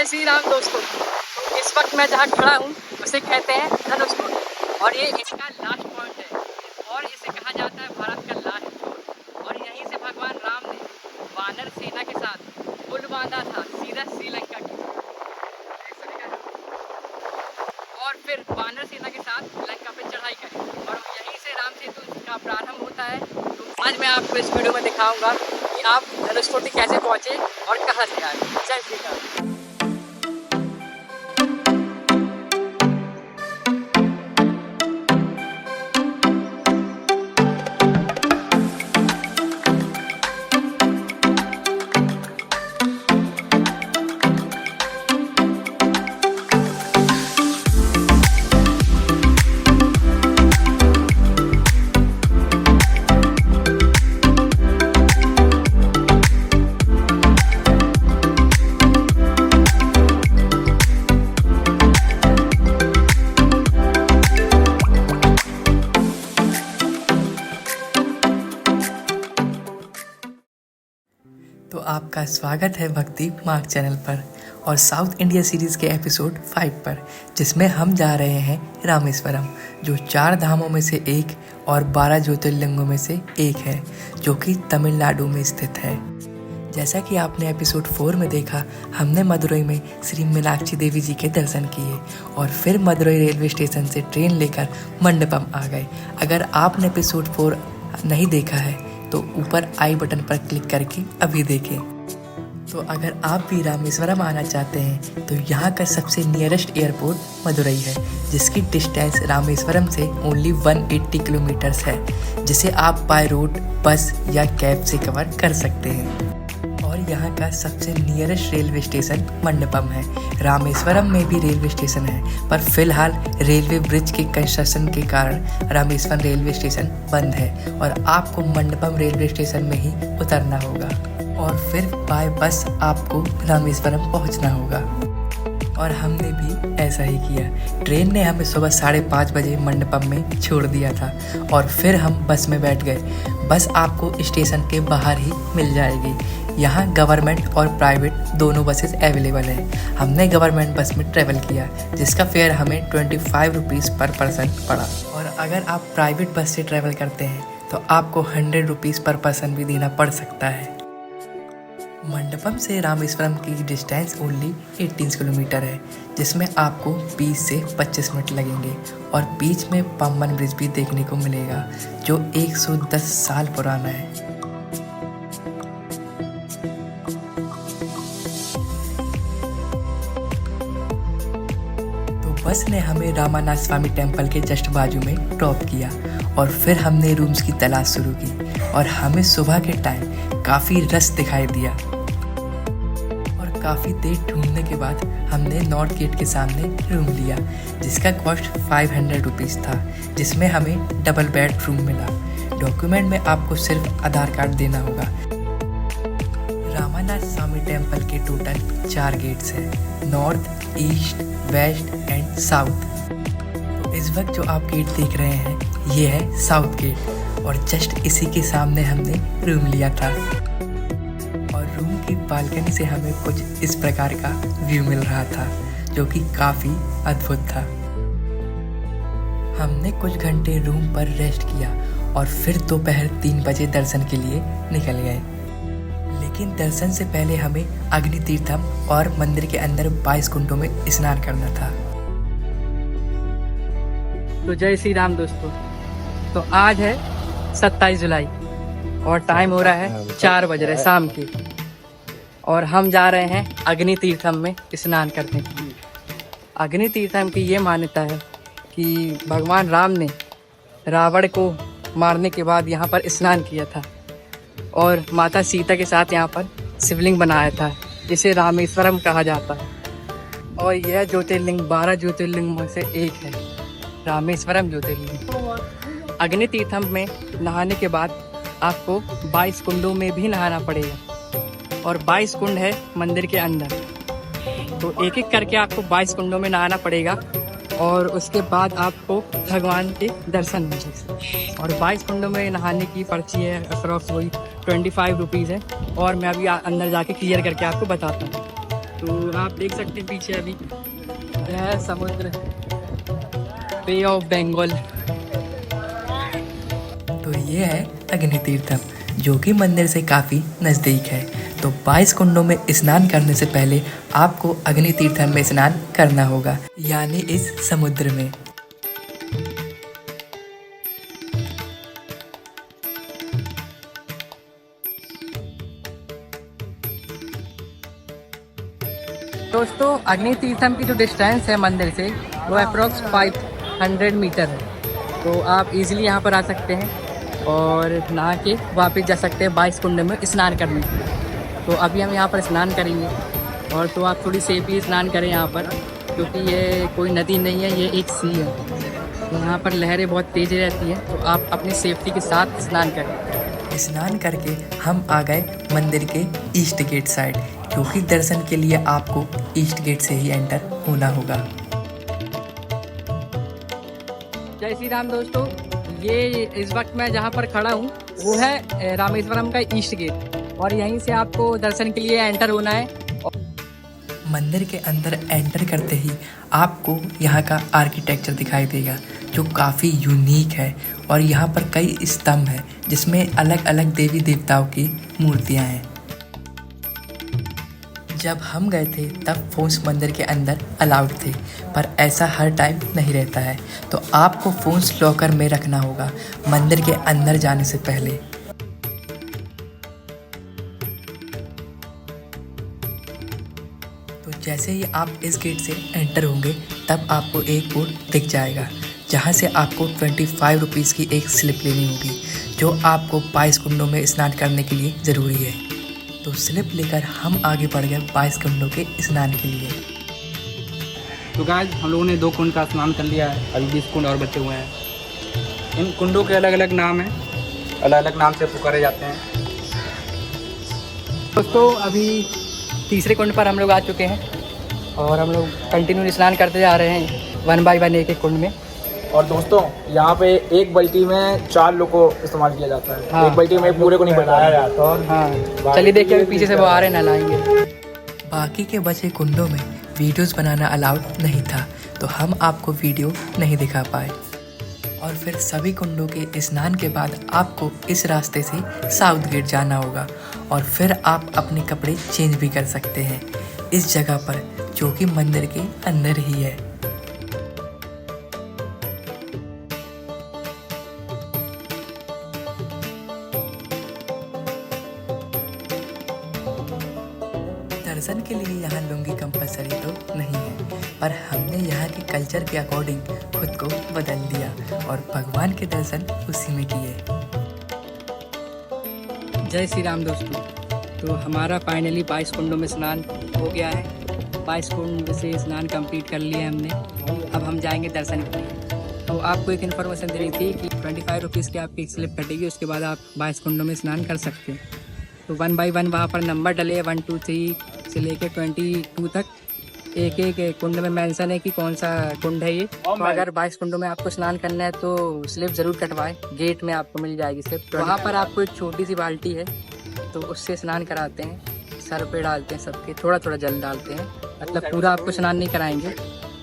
जय श्री राम दोस्तों। तो इस वक्त मैं जहाँ खड़ा हूँ उसे कहते हैं धनुषकोडी और ये इसका लास्ट पॉइंट है और इसे कहा जाता है भारत का लास्ट छोर। और यहीं से भगवान राम ने वानर सेना के साथ पुल बांधा था सीधा श्रीलंका की और फिर वानर सेना के साथ लंका पे चढ़ाई करी और यहीं से राम सेतु का प्रारंभ होता है। तो आज मैं आपको इस वीडियो में दिखाऊंगा कि आप धनुषकोडी कैसे पहुँचे और कहाँ से आए। जय श्री राम। तो आपका स्वागत है भक्ति मार्ग चैनल पर और साउथ इंडिया सीरीज़ के एपिसोड 5 पर, जिसमें हम जा रहे हैं रामेश्वरम, जो 4 धामों में से एक और 12 ज्योतिर्लिंगों में से एक है, जो कि तमिलनाडु में स्थित है। जैसा कि आपने एपिसोड 4 में देखा, हमने मदुरई में श्री मीनाक्षी देवी जी के दर्शन किए और फिर मदुरई रेलवे स्टेशन से ट्रेन लेकर मंडपम आ गए। अगर आपने एपिसोड 4 नहीं देखा है तो ऊपर आई बटन पर क्लिक करके अभी देखें। तो अगर आप भी रामेश्वरम आना चाहते हैं तो यहाँ का सबसे नियरेस्ट एयरपोर्ट मदुरई है, जिसकी डिस्टेंस रामेश्वरम से ओनली 180 किलोमीटर्स है, जिसे आप बाय रोड, बस या कैब से कवर कर सकते हैं। और यहाँ का सबसे नियरेस्ट रेलवे स्टेशन मंडपम है। रामेश्वरम में भी रेलवे स्टेशन है, पर फिलहाल रेलवे ब्रिज के कंस्ट्रक्शन के कारण रामेश्वरम रेलवे स्टेशन बंद है और आपको मंडपम रेलवे स्टेशन में ही उतरना होगा और फिर बाय बस आपको रामेश्वरम पहुँचना होगा। और हमने भी ऐसा ही किया। ट्रेन ने हमें सुबह 5:30 बजे मंडपम में छोड़ दिया था और फिर हम बस में बैठ गए। बस आपको स्टेशन के बाहर ही मिल जाएगी। यहाँ गवर्नमेंट और प्राइवेट दोनों बसेस अवेलेबल हैं। हमने गवर्नमेंट बस में ट्रैवल किया, जिसका फेयर हमें 25 रुपीज़ पर पर्सन पड़ा। और अगर आप प्राइवेट बस से ट्रैवल करते हैं तो आपको 100 रुपीज़ पर पर्सन भी देना पड़ सकता है। मंडपम से रामेश्वरम की डिस्टेंस ओनली 18 किलोमीटर है, जिसमें आपको 20 से 25 मिनट लगेंगे और बीच में पम्बन ब्रिज भी देखने को मिलेगा, जो 110 साल पुराना है। तो बस ने हमें रामानाथ स्वामी टेम्पल के जस्ट बाजू में ड्रॉप किया और फिर हमने रूम्स की तलाश शुरू की और हमें सुबह के टाइम काफ़ी रश दिखाई दिया और काफ़ी देर ढूंढने के बाद हमने नॉर्थ गेट के सामने रूम लिया, जिसका कॉस्ट 500 रुपीज़ था, जिसमें हमें डबल बेड रूम मिला। डॉक्यूमेंट में आपको सिर्फ आधार कार्ड देना होगा। रामानाथ स्वामी टेम्पल के टोटल 4 गेट्स हैं, north, east, west and south. तो इस वक्त जो आप गेट देख रहे हैं ये है साउथ गेट और जस्ट इसी के सामने हमने रूम लिया था और रूम की बालकनी से हमें कुछ इस प्रकार का व्यू मिल रहा था, जो कि काफ़ी अद्भुत था। हमने कुछ घंटे रूम पर रेस्ट किया और फिर दोपहर 3 बजे दर्शन के लिए निकल गए। लेकिन दर्शन से पहले हमें अग्नि तीर्थम और मंदिर के अंदर 22 कुंडों में स्नान करना था। तो जय श्री राम दोस्तों। तो आज है 27 जुलाई और टाइम हो रहा है 4 बज रहे शाम के और हम जा रहे हैं अग्नि तीर्थम में स्नान करने के लिए। अग्नि तीर्थम की ये मान्यता है कि भगवान राम ने रावण को मारने के बाद यहाँ पर स्नान किया था और माता सीता के साथ यहाँ पर शिवलिंग बनाया था, जिसे रामेश्वरम कहा जाता है। और यह ज्योतिर्लिंग 12 ज्योतिर्लिंग में से एक है, रामेश्वरम ज्योतिर्लिंग। अग्नि तीर्थम में नहाने के बाद आपको 22 कुंडों में भी नहाना पड़ेगा और 22 कुंड है मंदिर के अंदर, तो एक एक करके आपको 22 कुंडों में नहाना पड़ेगा और उसके बाद आपको भगवान के दर्शन होंगे। और 22 कुंडों में नहाने की पर्ची है अप्रॉक्स वही 25 रुपीज़ है और मैं अभी अंदर जाके क्लियर करके आपको बताता हूँ। तो आप देख सकते हैं पीछे अभी है समुद्र, बे ऑफ बंगाल। तो ये है अग्नि तीर्थम, जो कि मंदिर से काफ़ी नज़दीक है। तो 22 कुंडों में स्नान करने से पहले आपको अग्नि तीर्थम में स्नान करना होगा, यानी इस समुद्र में। दोस्तों अग्नि तीर्थम की जो डिस्टेंस है मंदिर से वो अप्रोक्स 500 मीटर है। तो आप इजीली यहाँ पर आ सकते हैं और नहा के वापस जा सकते हैं 22 कुंड में स्नान करने के लिए। तो अभी हम यहाँ पर स्नान करेंगे और तो आप थोड़ी सेफली स्नान करें यहाँ पर, क्योंकि ये कोई नदी नहीं है, ये एक सी है। तो यहाँ पर लहरें बहुत तेज़ रहती हैं, तो आप अपनी सेफ्टी के साथ स्नान करें। स्नान करके हम आ गए मंदिर के ईस्ट गेट साइड, क्योंकि दर्शन के लिए आपको ईस्ट गेट से ही एंटर होना होगा। जय श्री राम दोस्तों, ये इस वक्त मैं जहाँ पर खड़ा हूँ वो है रामेश्वरम का ईस्ट गेट, और यहीं से आपको दर्शन के लिए एंटर होना है। मंदिर के अंदर एंटर करते ही आपको यहाँ का आर्किटेक्चर दिखाई देगा, जो काफ़ी यूनिक है। और यहाँ पर कई स्तंभ हैं जिसमें अलग अलग देवी देवताओं की मूर्तियाँ हैं। जब हम गए थे तब फ़ोन्स मंदिर के अंदर अलाउड थे, पर ऐसा हर टाइम नहीं रहता है। तो आपको फ़ोन्स लॉकर में रखना होगा मंदिर के अंदर जाने से पहले। तो जैसे ही आप इस गेट से एंटर होंगे तब आपको एक बोर्ड दिख जाएगा, जहाँ से आपको 25 रुपीज़ की एक स्लिप लेनी होगी, जो आपको 22 कुंडों में स्नान करने के लिए ज़रूरी है। तो स्लिप लेकर हम आगे बढ़ गए 22 कुंडों के स्नान के लिए। तो गाइस हम लोगों ने 2 कुंड का स्नान कर लिया है, अभी 20 कुंड और बचे हुए हैं। इन कुंडों के अलग अलग नाम हैं, अलग अलग नाम से पुकारे जाते हैं। दोस्तों अभी तीसरे कुंड पर हम लोग आ चुके हैं और हम लोग कंटिन्यू स्नान करते जा रहे हैं 1 बाय 1 एक कुंड में। और दोस्तों यहाँ पे एक बाल्टी में 4 लोग को इस्तेमाल किया जाता है। हाँ। एक बाल्टी में पूरे को नहीं बनाया जाता। और हाँ चलिए देखिए अभी पीछे से वो आ रहे हैं, नहलाएंगे। बाकी के बचे कुंडों में वीडियोस बनाना अलाउड नहीं था, तो हम आपको वीडियो नहीं दिखा पाए। और फिर सभी कुंडों के स्नान के बाद आपको इस रास्ते से साउथ गेट जाना होगा, और फिर आप अपने कपड़े चेंज भी कर सकते हैं इस जगह पर, जो कि मंदिर के अंदर ही है। दर्शन के लिए यहाँ लुंगी कंपलसरी तो नहीं है, पर हमने यहाँ के कल्चर के अकॉर्डिंग खुद को बदल दिया और भगवान के दर्शन उसी में किए। जय श्री राम दोस्तों, तो हमारा फाइनली 22 कुंडों में स्नान हो गया है। 22 कुंड से स्नान कंप्लीट कर लिया है हमने। अब हम जाएंगे दर्शन के लिए। तो आपको एक इन्फॉर्मेशन देनी थी कि 25 रुपीज़ की आपकी स्लिप कटेगी, उसके बाद आप 22 कुंडों में स्नान कर सकते हैं। तो 1 बाय 1 वहाँ पर नंबर डले 1, 2, 3 से लेके 22 तक एक एक कुंड में मेंशन है कि कौन सा कुंड है ये। तो अगर 22 कुंडों में आपको स्नान करना है तो स्लिप ज़रूर कटवाएं, गेट में आपको मिल जाएगी स्लिप। तो वहाँ पर आपको एक छोटी सी बाल्टी है, तो उससे स्नान कराते हैं, सर पे डालते हैं सबके, थोड़ा थोड़ा जल डालते हैं। मतलब पूरा आपको स्नान नहीं कराएंगे,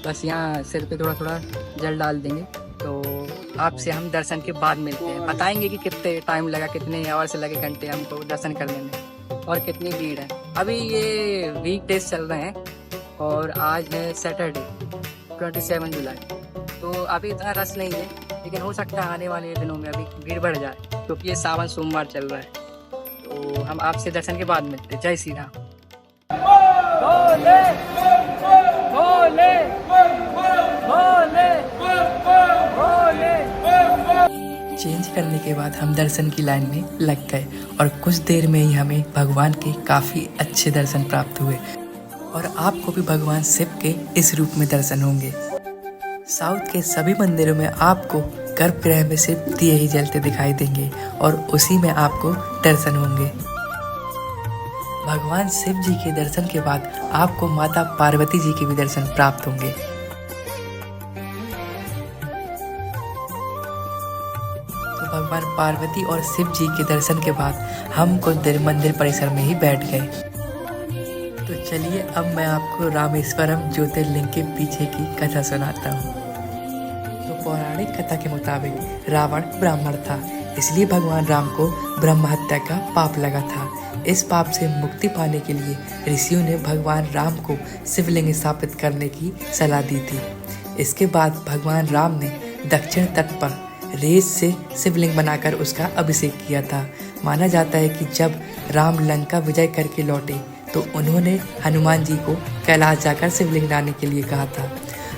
बस यहाँ सिर पे थोड़ा थोड़ा जल डाल देंगे। तो आपसे हम दर्शन के बाद मिलते हैं, बताएंगे कि कितने टाइम लगा, कितने आवर से लगे घंटे हमको दर्शन करने में, और कितनी भीड़ है। अभी ये वीक डेज चल रहे हैं और आज है सैटरडे 27 जुलाई। तो अभी इतना रश नहीं है, लेकिन हो सकता है आने वाले दिनों में अभी भीड़ बढ़ जाए, क्योंकि ये सावन सोमवार चल रहा है। तो हम आपसे दर्शन के बाद मिलते हैं। जय श्री राम। भोले भोले भोले भोले। चेंज करने के बाद हम दर्शन की लाइन में लग गए और कुछ देर में ही हमें भगवान के काफ़ी अच्छे दर्शन प्राप्त हुए, और आपको भी भगवान शिव के इस रूप में दर्शन होंगे। साउथ के सभी मंदिरों में आपको गर्भगृह में सिर्फ दिए ही जलते दिखाई देंगे और उसी में आपको दर्शन होंगे। भगवान शिव जी के दर्शन के बाद आपको माता पार्वती जी के भी दर्शन प्राप्त होंगे। तो भगवान पार्वती और शिव जी के दर्शन के बाद हम कुछ देर मंदिर परिसर में ही बैठ गए। तो चलिए अब मैं आपको रामेश्वरम ज्योतिर्लिंग के पीछे की कथा सुनाता हूँ। तो पौराणिक कथा के मुताबिक रावण ब्राह्मण था, इसलिए भगवान राम को ब्रह्म हत्या का पाप लगा था। इस पाप से मुक्ति पाने के लिए ऋषियों ने भगवान राम को शिवलिंग स्थापित करने की सलाह दी थी। इसके बाद भगवान राम ने दक्षिण तट पर रेत से शिवलिंग बनाकर उसका अभिषेक किया था। माना जाता है कि जब राम लंका विजय करके लौटे तो उन्होंने हनुमान जी को कैलाश जाकर शिवलिंग लाने के लिए कहा था।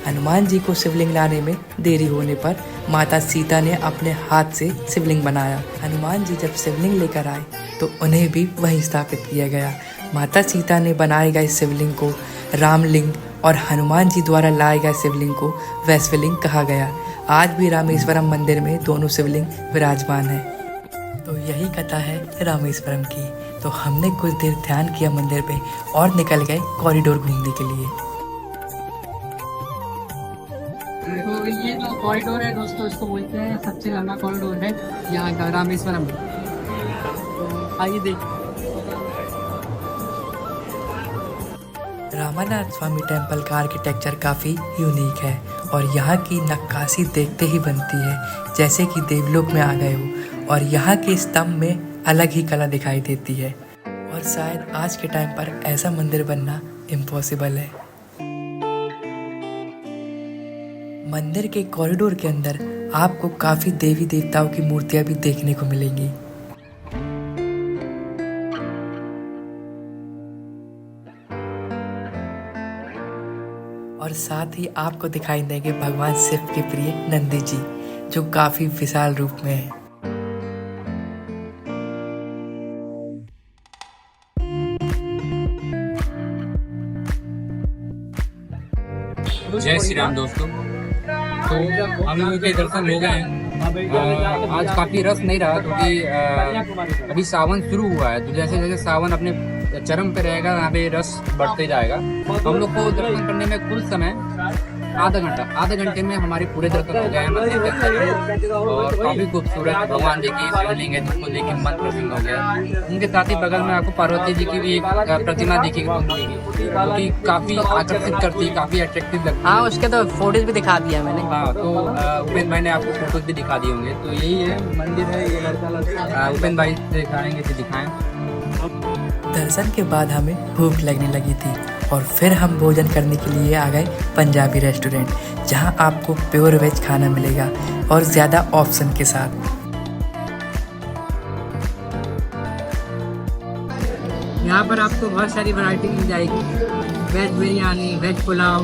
हनुमान जी को शिवलिंग लाने में देरी होने पर माता सीता ने अपने हाथ से शिवलिंग बनाया। हनुमान जी जब शिवलिंग लेकर आए तो उन्हें भी वहीं स्थापित किया गया। माता सीता ने बनाए गए शिवलिंग को रामलिंग और हनुमान जी द्वारा लाए गए शिवलिंग को वैश्वलिंग कहा गया। आज भी रामेश्वरम मंदिर में दोनों शिवलिंग विराजमान है। तो यही कथा है रामेश्वरम की। तो हमने कुछ देर ध्यान किया मंदिर पे और निकल गए कॉरिडोर घूमने के लिए। तो ये जो कॉरिडोर है दोस्तों, इसको बोलते हैं सबसे लंबा कॉरिडोर है यहाँ का रामेश्वरम में। तो आइए देखिए। रामानाथ स्वामी टेम्पल का आर्किटेक्चर काफ़ी यूनिक है और यहाँ की नक्काशी देखते ही बनती है जैसे कि देवलोक में आ गए हो। और यहाँ के स्तंभ में अलग ही कला दिखाई देती है और शायद आज के टाइम पर ऐसा मंदिर बनना इम्पॉसिबल है। मंदिर के कॉरिडोर के अंदर आपको काफ़ी देवी देवताओं की मूर्तियाँ भी देखने को मिलेंगी। और साथ ही आपको दिखाई देंगे भगवान शिव के प्रिय नंदी जी, जो काफी विशाल रूप में है। जय श्री राम दोस्तों। तो हम लोगों के दर्शन हो गए हैं। आज काफी रस नहीं रहा क्योंकि अभी सावन शुरू हुआ है, तो जैसे जैसे सावन अपने चरम पे रहेगा यहाँ पे रस बढ़ते जाएगा। हम लोग को दर्शन करने में कुल समय आधे घंटे में हमारे पूरे दर्शन हो गए हैं मंदिर के अंदर। और काफी खूबसूरत भगवान जी की शिवलिंग है जिसको देख के मन प्रसन्न हो गया। उनके साथ ही बगल में आपको पार्वती जी की भी एक प्रतिमा दिखेगी जो कि काफी आकर्षित करती है, काफी अट्रैक्टिव लगती है। हाँ, उसके तो फोटोज भी दिखा दिया मैंने। हाँ, तो उपेंद्र भाई ने आपको फोटोज भी दिखा दिए होंगे। तो यही है मंदिर है, ये लड़का उपेंद्र भाई से दिखाएंगे तो दिखाएं। दर्शन के बाद हमें भूख लगने लगी थी और फिर हम भोजन करने के लिए आ गए पंजाबी रेस्टोरेंट, जहां आपको प्योर वेज खाना मिलेगा और ज़्यादा ऑप्शन के साथ। यहाँ पर आपको बहुत सारी वैरायटी मिल जाएगी। वेज बिरयानी, वेज पुलाव,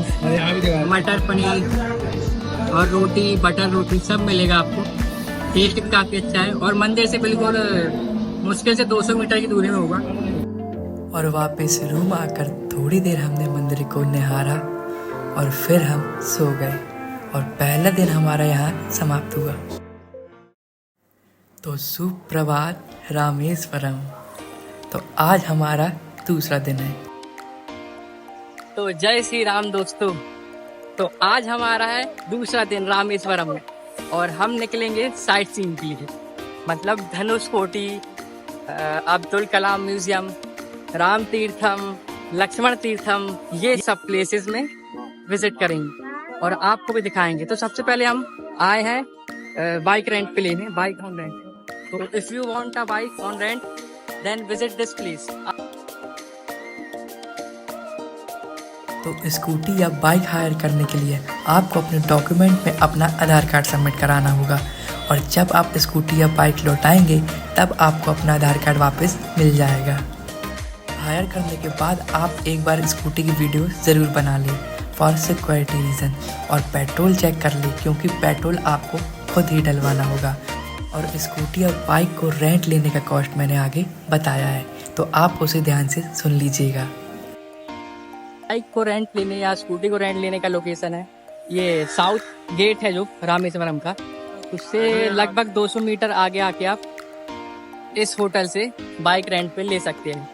मटर पनीर और रोटी, बटर रोटी सब मिलेगा आपको। टेस्ट भी काफ़ी अच्छा है और मंदिर से बिल्कुल मुश्किल से 200 मीटर की दूरी में होगा। और वापस रूम आकर थोड़ी देर हमने मंदिर को निहारा और फिर हम सो गए और पहला दिन हमारा यहाँ समाप्त हुआ। तो सुप्रभात रामेश्वरम। तो आज हमारा दूसरा दिन है। तो जय श्री राम दोस्तों। तो आज हमारा है दूसरा दिन रामेश्वरम में और हम निकलेंगे साइट सीइंग के लिए। मतलब धनुषकोटी, अब्दुल कलाम म्यूजियम, राम तीर्थम, लक्ष्मण तीर्थम, ये सब प्लेसेस में विजिट करेंगे और आपको भी दिखाएंगे। तो सबसे पहले हम आए हैं बाइक रेंट पे लेने, बाइक ऑन रेंट। तो if you want a bike on rent then visit this place. तो स्कूटी या बाइक हायर करने के लिए आपको अपने डॉक्यूमेंट में अपना आधार कार्ड सबमिट कराना होगा और जब आप स्कूटी या बाइक लौटाएंगे तब आपको अपना आधार कार्ड वापस मिल जाएगा। हायर करने के बाद आप एक बार स्कूटी की वीडियो ज़रूर बना लें फॉर सिक्योरिटी रीज़न और पेट्रोल चेक कर लें क्योंकि पेट्रोल आपको खुद ही डलवाना होगा। और स्कूटी और बाइक को रेंट लेने का कॉस्ट मैंने आगे बताया है, तो आप उसे ध्यान से सुन लीजिएगा। बाइक को रेंट लेने या स्कूटी को रेंट लेने का लोकेशन है ये साउथ गेट है जो रामेश्वरम का, उससे लगभग 200 मीटर आगे आके आप इस होटल से बाइक रेंट पे ले सकते हैं।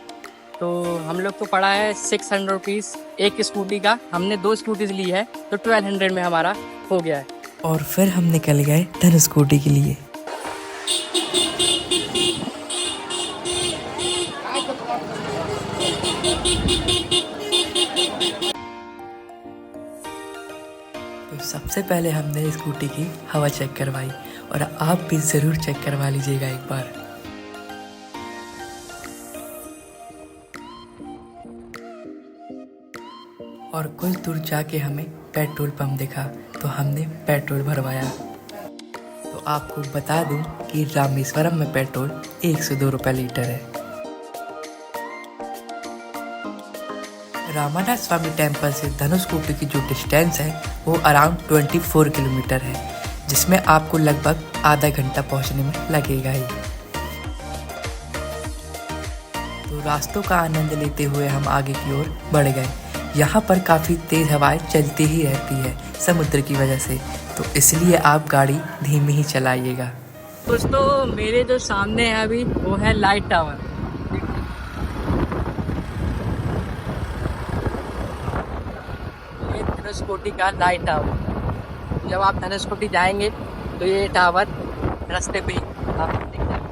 तो हम लोग को पड़ा है 600 रुपीज़ एक स्कूटी का। हमने 2 स्कूटीज ली है तो 1200 में हमारा हो गया है। और फिर हम निकल गए धनुषकोटी के लिए। तो सबसे पहले हमने स्कूटी की हवा चेक करवाई और आप भी ज़रूर चेक करवा लीजिएगा एक बार। और कुछ दूर जाके हमें पेट्रोल पंप दिखा तो हमने पेट्रोल भरवाया। तो आपको बता दूं कि रामेश्वरम में पेट्रोल 102 रुपये लीटर है। रामानाथ स्वामी टेम्पल से धनुषकोटी की जो डिस्टेंस है वो अराउंड 24 किलोमीटर है, जिसमें आपको लगभग आधा घंटा पहुंचने में लगेगा ही। तो रास्तों का आनंद लेते हुए हम आगे की ओर बढ़ गए। यहाँ पर काफ़ी तेज़ हवाएं चलती ही रहती है समुद्र की वजह से, तो इसलिए आप गाड़ी धीमी ही चलाइएगा। दोस्तों मेरे जो सामने है अभी वो है लाइट टावर। ये धनुषकोटी का लाइट टावर। जब आप धनुषकोटी जाएंगे तो ये टावर रास्ते पे आपको दिख जाएगा।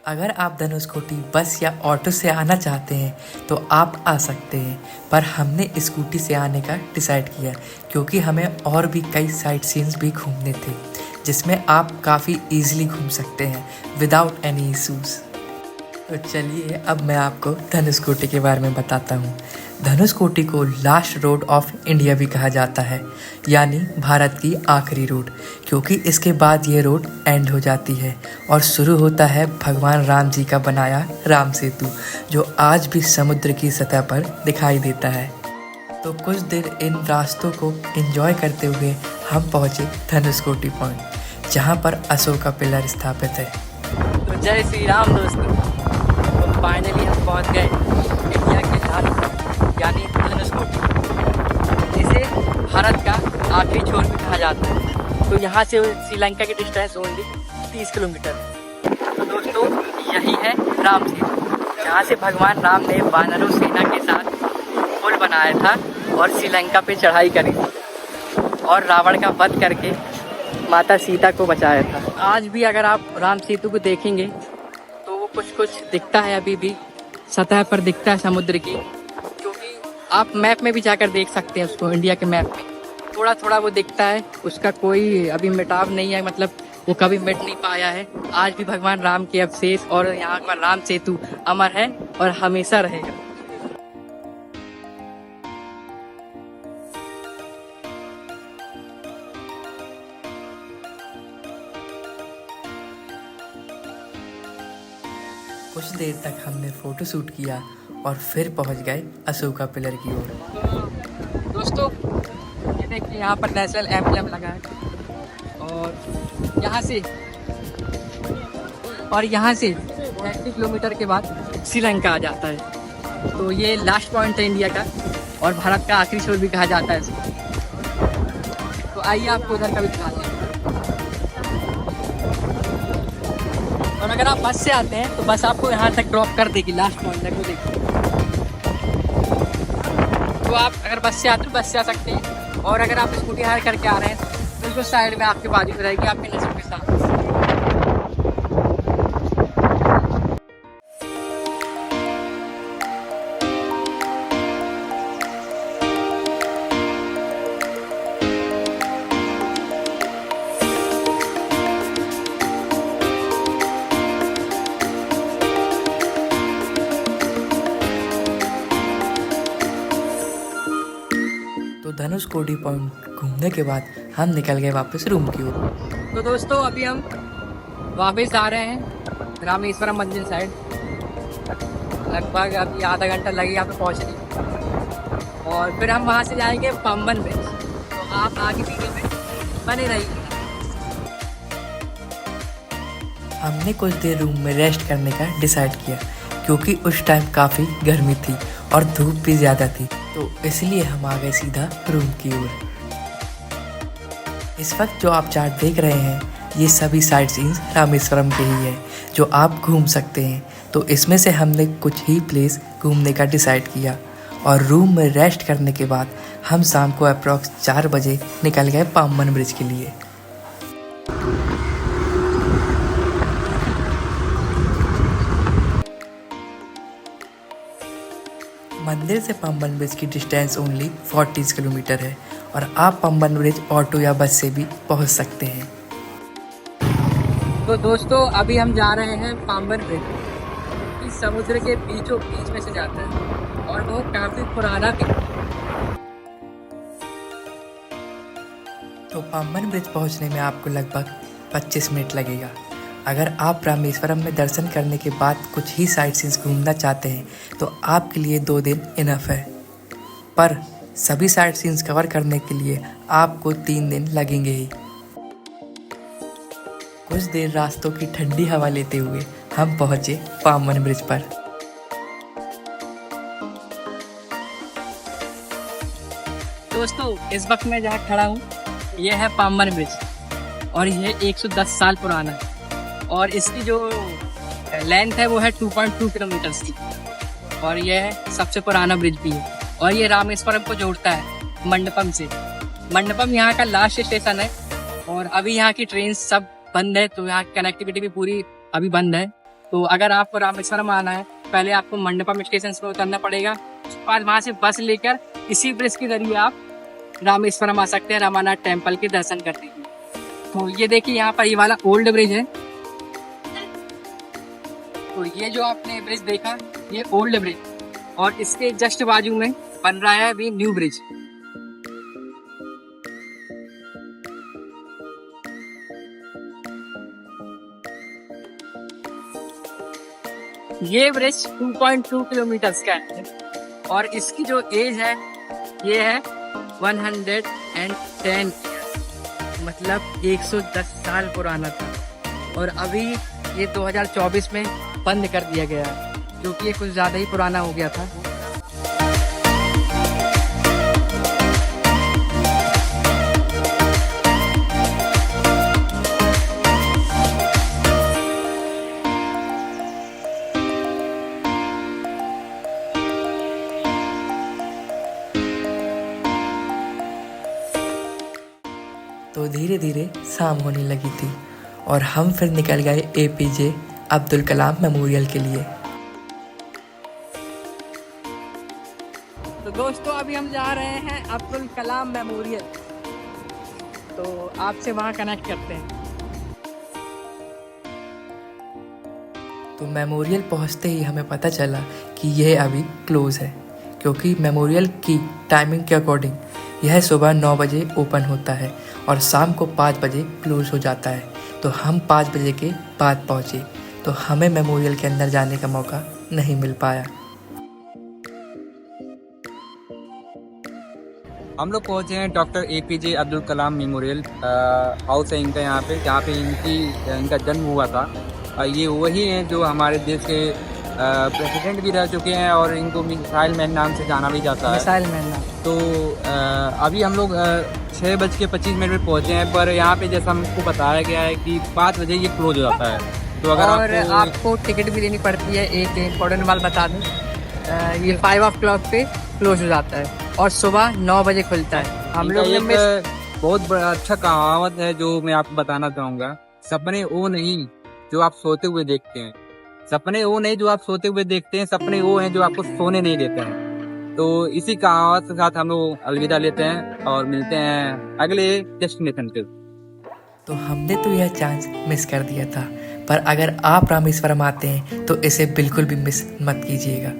अगर आप धनुषकोटी बस या ऑटो से आना चाहते हैं तो आप आ सकते हैं, पर हमने स्कूटी से आने का डिसाइड किया क्योंकि हमें और भी कई साइट सीन्स भी घूमने थे, जिसमें आप काफ़ी इजीली घूम सकते हैं विदाउट एनी इश्यूज़। तो चलिए अब मैं आपको धनुषकोटी के बारे में बताता हूँ। धनुषकोटी को लास्ट रोड ऑफ इंडिया भी कहा जाता है, यानी भारत की आखिरी रोड, क्योंकि इसके बाद ये रोड एंड हो जाती है और शुरू होता है भगवान राम जी का बनाया राम सेतु, जो आज भी समुद्र की सतह पर दिखाई देता है। तो कुछ देर इन रास्तों को एंजॉय करते हुए हम पहुँचे धनुषकोटी पॉइंट, जहाँ पर अशोक का पिलर स्थापित है। तो जय श्री राम दोस्तों, तो फाइनली हम पहुंच गए इंडिया के धाम यानी धनुषकोटी, जिसे भारत का आखिरी छोर भी कहा जाता है। तो यहाँ से श्रीलंका की डिस्टेंस ओनली 30 किलोमीटर। तो दोस्तों यही है राम सेतु, जहाँ से भगवान राम ने वानरों सेना के साथ पुल बनाया था और श्रीलंका पे चढ़ाई करी थी और रावण का वध करके माता सीता को बचाया था। आज भी अगर आप राम सेतु को देखेंगे तो वो कुछ दिखता है, अभी भी सतह पर दिखता है समुद्र की, क्योंकि आप मैप में भी जाकर देख सकते हैं उसको। इंडिया के मैप में थोड़ा थोड़ा वो दिखता है, उसका कोई अभी मिटाव नहीं है, मतलब वो कभी मिट नहीं पाया है। आज भी भगवान राम के अवशेष और यहाँ का राम सेतु अमर है और हमेशा रहेगा। कुछ देर तक हमने फ़ोटो शूट किया और फिर पहुंच गए अशोका पिलर की ओर। तो दोस्तों ये देखिए यहाँ पर नेशनल एम्बलम लगा है और यहाँ से 30 किलोमीटर के बाद श्रीलंका आ जाता है। तो ये लास्ट पॉइंट है इंडिया का और भारत का आखिरी छोर भी कहा जाता है इसको। तो आइए आपको उधर का भी दिखाते हैं। और अगर आप बस से आते हैं तो बस आपको यहाँ तक ड्रॉप कर देगी, लास्ट पॉइंट तक वो देखिए। तो आप अगर बस से आते हो बस से आ सकते हैं, और अगर आप स्कूटी हायर करके आ रहे हैं तो उसको साइड में आपके बाजू में रहेगी, आपके नसीब के साथ। तो धनुषकोटी पॉइंट घूमने के बाद हम निकल गए वापस रूम की ओर। तो दोस्तों अभी हम वापस आ रहे हैं रामेश्वरम मंदिर साइड। लगभग अभी आधा घंटा लगेगा यहाँ पे पहुँचने, और फिर हम वहाँ से जाएंगे पंबन ब्रिज। तो आप आगे वीडियो में बने रहिए। हमने कुछ देर रूम में रेस्ट करने का डिसाइड किया, क्योंकि उस टाइम काफ़ी गर्मी थी और धूप भी ज़्यादा थी, तो इसलिए हम आ गए सीधा रूम की ओर। इस वक्त जो आप चार्ट देख रहे हैं ये सभी साइट सीन्स रामेश्वरम के ही है जो आप घूम सकते हैं। तो इसमें से हमने कुछ ही प्लेस घूमने का डिसाइड किया और रूम में रेस्ट करने के बाद हम शाम को अप्रॉक्स 4 बजे निकल गए पाम्बन ब्रिज के लिए। मंदिर से पंबन ब्रिज की डिस्टेंस ओनली 40 किलोमीटर है और आप पंबन ब्रिज ऑटो या बस से भी पहुंच सकते हैं। तो दोस्तों अभी हम जा रहे हैं पाम्बन ब्रिज, कि समुद्र के बीचों बीच में से जाता है और वो काफी पुराना भी। तो पंबन ब्रिज पहुंचने में आपको लगभग 25 मिनट लगेगा। अगर आप रामेश्वरम में दर्शन करने के बाद कुछ ही साइट सीन्स घूमना चाहते हैं तो आपके लिए 2 दिन इनफ है, पर सभी साइट सीन्स कवर करने के लिए आपको 3 दिन लगेंगे ही। कुछ देर रास्तों की ठंडी हवा लेते हुए हम पहुंचे पाम्बन ब्रिज पर। दोस्तों इस वक्त मैं जहाँ खड़ा हूँ ये है पाम्बन ब्रिज और ये 110 साल पुराना है और इसकी जो लेंथ है वो है 2.2 किलोमीटर की और ये है सबसे पुराना ब्रिज भी है और ये रामेश्वरम को जोड़ता है मंडपम से। मंडपम यहाँ का लास्ट स्टेशन है और अभी यहाँ की ट्रेन सब बंद है, तो यहाँ की कनेक्टिविटी भी पूरी अभी बंद है। तो अगर आपको रामेश्वरम आना है पहले आपको मंडपम स्टेशन पर उतरना पड़ेगा, उसके बाद वहाँ से बस लेकर इसी ब्रिज के जरिए आप रामेश्वरम आ सकते हैं रामानाथ टेम्पल के दर्शन करने के लिए। तो ये देखिए यहाँ पर ये वाला ओल्ड ब्रिज है, तो ये जो आपने ब्रिज देखा ये ओल्ड ब्रिज और इसके जस्ट बाजू में बन रहा है अभी न्यू ब्रिज। ये ब्रिज 2.2 किलोमीटर का है और इसकी जो एज है ये है 110 मतलब 110 साल पुराना था और अभी ये 2024 में बंद कर दिया गया है क्योंकि ये कुछ ज़्यादा ही पुराना हो गया था। तो धीरे धीरे शाम होने लगी थी और हम फिर निकल गए APJ अब्दुल कलाम मेमोरियल के लिए। तो दोस्तों अभी हम जा रहे हैं अब्दुल कलाम मेमोरियल, तो आपसे वहाँ कनेक्ट करते हैं। तो मेमोरियल पहुंचते ही हमें पता चला कि यह अभी क्लोज़ है क्योंकि मेमोरियल की टाइमिंग के अकॉर्डिंग यह सुबह 9 बजे ओपन होता है और शाम को 5 बजे क्लोज हो जाता है। तो हम 5 बजे के बाद पहुँचे तो हमें मेमोरियल के अंदर जाने का मौका नहीं मिल पाया। हम लोग पहुंचे हैं doctor APJ Abdul Kalam memorial house है इनका, यहाँ पे इनका जन्म हुआ था। ये वही हैं जो हमारे देश के प्रेसिडेंट भी रह चुके हैं और इनको मिसाइल मैन नाम से जाना भी जाता है। मिसाइल मैन नाम। तो अभी हम लोग 6:25 पर पहुंचे हैं, पर यहाँ पे जैसा हमको बताया गया है कि 5 बजे ये क्लोज हो जाता है। तो अगर और आपको टिकट भी लेनी पड़ती है। एक इम्पोर्टेंट बात बता दूँ, ये 5 o'clock पे क्लोज हो जाता है और सुबह 9 बजे खुलता है। हम लोग एक बहुत बड़ा अच्छा कहावत है जो मैं आपको बताना चाहूँगा, सपने वो नहीं जो आप सोते हुए देखते हैं, सपने वो नहीं जो आप सोते हुए देखते हैं, सपने वो हैं जो आपको सोने नहीं देते हैं। तो इसी कहावत के साथ हम लोग अलविदा लेते हैं और मिलते हैं अगले डेस्टिनेशन पे। तो हमने तो यह चांस मिस कर दिया था, पर अगर आप रामेश्वरम आते हैं तो इसे बिल्कुल भी मिस मत कीजिएगा।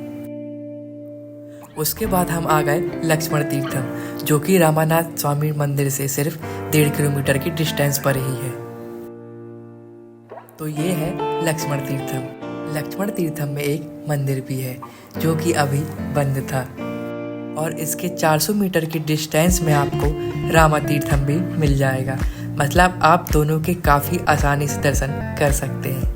उसके बाद हम आ गए लक्ष्मण तीर्थम, जो कि रामानाथ स्वामी मंदिर से सिर्फ 1.5 किलोमीटर की डिस्टेंस पर ही है। तो ये है लक्ष्मण तीर्थम। लक्ष्मण तीर्थम में एक मंदिर भी है जो कि अभी बंद था और इसके 400 मीटर की डिस्टेंस में आपको रामा तीर्थम भी मिल जाएगा। मतलब आप दोनों के काफ़ी आसानी से दर्शन कर सकते हैं।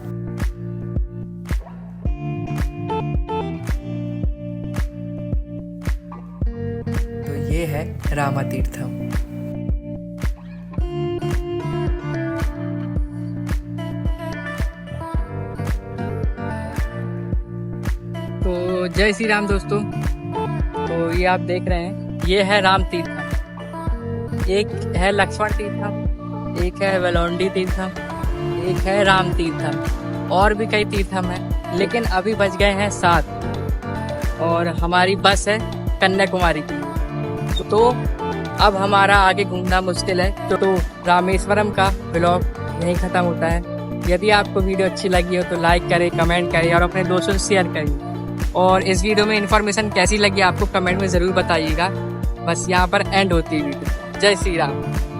तो ये है रामा तीर्थम। तो जय श्री राम दोस्तों। तो ये आप देख रहे हैं ये है राम तीर्थम, एक है लक्ष्मण तीर्थम, एक है वेलोंडी तीर्थम, एक है राम तीर्थम और भी कई तीर्थम हैं, लेकिन अभी बच गए हैं 7। और हमारी बस है कन्याकुमारी की। तो अब हमारा आगे घूमना मुश्किल है, तो रामेश्वरम का ब्लॉग यहीं ख़त्म होता है। यदि आपको वीडियो अच्छी लगी हो तो लाइक करें, कमेंट करें और अपने दोस्तों से शेयर करें। और इस वीडियो में इन्फॉर्मेशन कैसी लगी आपको कमेंट में ज़रूर बताइएगा। बस यहाँ पर एंड होती है वीडियो। जय श्री राम।